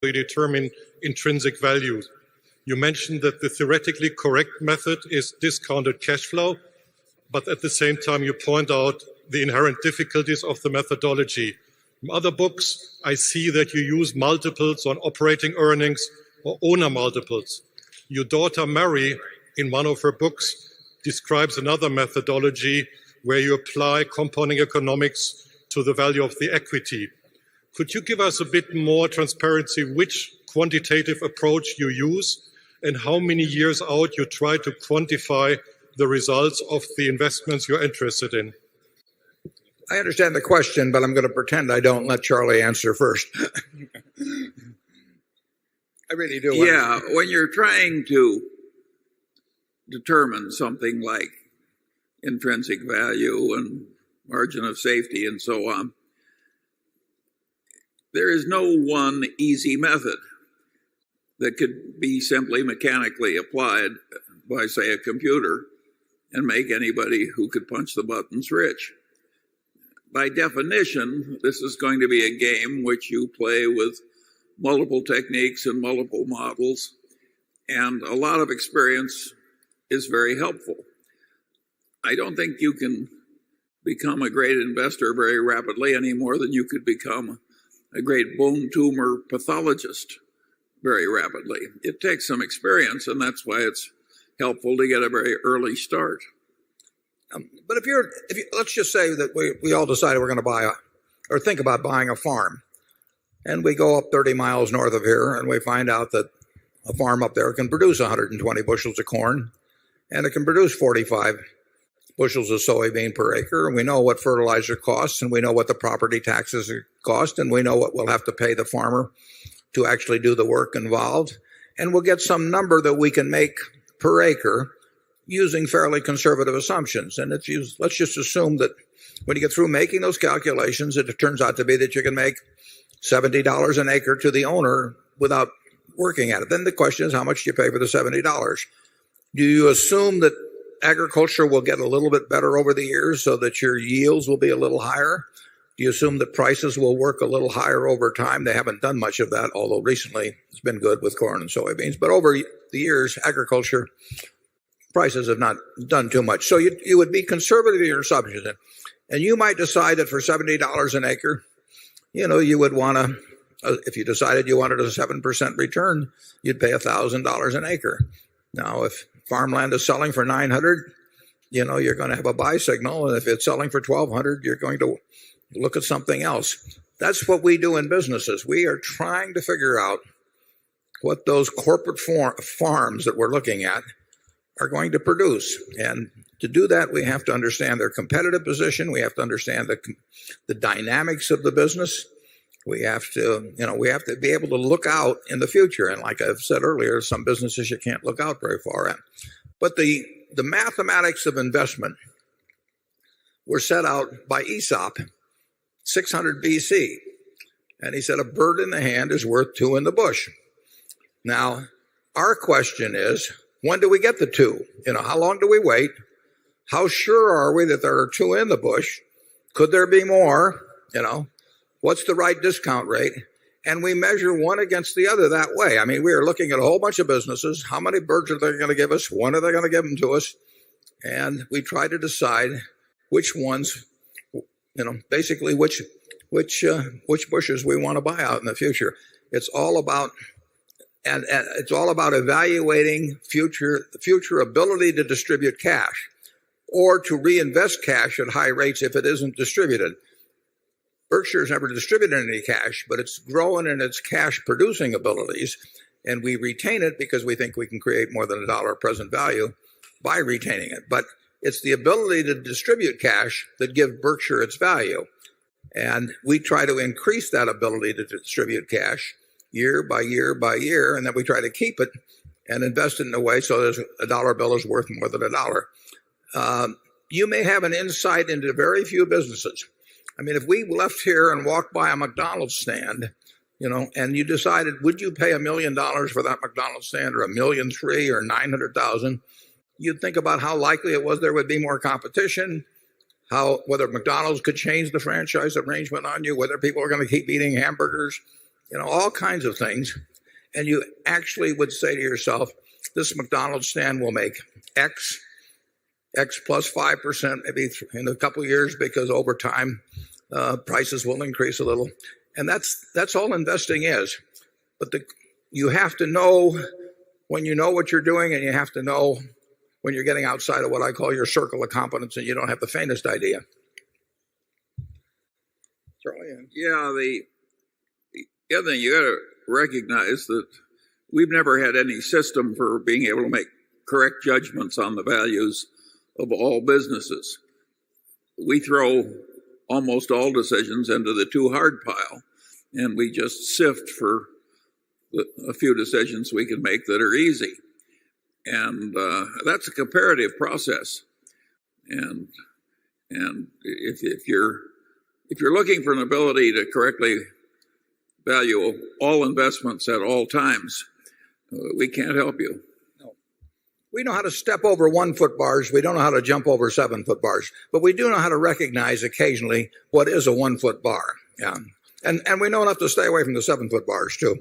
we determine intrinsic value. You mentioned that the theoretically correct method is discounted cash flow, but at the same time you point out the inherent difficulties of the methodology. In other books, I see that you use multiples on operating earnings or owner multiples. Your daughter Mary, in one of her books, describes another methodology where you apply compounding economics to the value of the equity. Could you give us a bit more transparency which quantitative approach you use and how many years out you try to quantify the results of the investments you're interested in? I understand the question, but I'm going to pretend I don't. Let Charlie answer first. I really do. Yeah, when you're trying to determine something like intrinsic value and margin of safety and so on, there is no one easy method that could be simply mechanically applied by, say, a computer and make anybody who could punch the buttons rich. By definition, this is going to be a game which you play with multiple techniques and multiple models, and a lot of experience is very helpful. I don't think you can become a great investor very rapidly any more than you could become a great bone tumor pathologist very rapidly. It takes some experience, and that's why it's helpful to get a very early start. But if you let's just say that we all decided we're going to buy or think about buying a farm, and we go up 30 miles north of here, and we find out that a farm up there can produce 120 bushels of corn, and it can produce 45 bushels of soybean per acre, and we know what fertilizer costs, and we know what the property taxes cost, and we know what we'll have to pay the farmer to actually do the work involved, and we'll get some number that we can make per acre using fairly conservative assumptions. And let's just assume that when you get through making those calculations, it turns out to be that you can make $70 an acre to the owner without working at it. Then the question is, how much do you pay for the $70? Do you assume that agriculture will get a little bit better over the years so that your yields will be a little higher? Do you assume that prices will work a little higher over time? They haven't done much of that, although recently it's been good with corn and soybeans. But over the years, agriculture prices have not done too much. So you would be conservative in your assumptions. And you might decide that for $70 an acre, you would want to, if you decided you wanted a 7% return, you'd pay $1,000 an acre. Now, if farmland is selling for $900, you're going to have a buy signal. And if it's selling for $1,200, you're going to look at something else. That's what we do in businesses. We are trying to figure out what those corporate farms that we're looking at are going to produce. And to do that, we have to understand their competitive position. We have to understand the dynamics of the business. We have to be able to look out in the future. And like I've said earlier, some businesses you can't look out very far at. But the mathematics of investment were set out by Aesop 600 BC. And he said, a bird in the hand is worth two in the bush. Now, our question is, when do we get the two? How long do we wait? How sure are we that there are two in the bush? Could there be more? What's the right discount rate? And we measure one against the other that way. I mean, we are looking at a whole bunch of businesses. How many birds are they going to give us? When are they going to give them to us? And we try to decide which ones, basically which bushes we want to buy out in the future. It's all about And it's all about evaluating the future ability to distribute cash or to reinvest cash at high rates if it isn't distributed. Berkshire's never distributed any cash, but it's growing in its cash producing abilities, and we retain it because we think we can create more than $1 present value by retaining it. But it's the ability to distribute cash that gives Berkshire its value. And we try to increase that ability to distribute cash year by year by year, and then we try to keep it and invest it in a way so that a dollar bill is worth more than $1. You may have an insight into very few businesses. I mean, if we left here and walked by a McDonald's stand, and you decided, would you pay $1 million for that McDonald's stand, or $1.3 million or 900,000? You'd think about how likely it was there would be more competition, whether McDonald's could change the franchise arrangement on you, whether people are going to keep eating hamburgers, all kinds of things. And you actually would say to yourself, this McDonald's stand will make X plus 5% maybe in a couple of years, because over time prices will increase a little. And that's all investing is. But you have to know when you know what you're doing, and you have to know when you're getting outside of what I call your circle of competence and you don't have the faintest idea. Charlie? Yeah, the other thing you got to recognize that we've never had any system for being able to make correct judgments on the values of all businesses. We throw almost all decisions into the too hard pile, and we just sift for a few decisions we can make that are easy. And that's a comparative process. And if you're looking for an ability to correctly value all investments at all times, we can't help you. No. We know how to step over 1-foot bars. We don't know how to jump over 7-foot bars. But we do know how to recognize occasionally what is a 1-foot bar. Yeah. And we know enough to stay away from the 7-foot bars, too.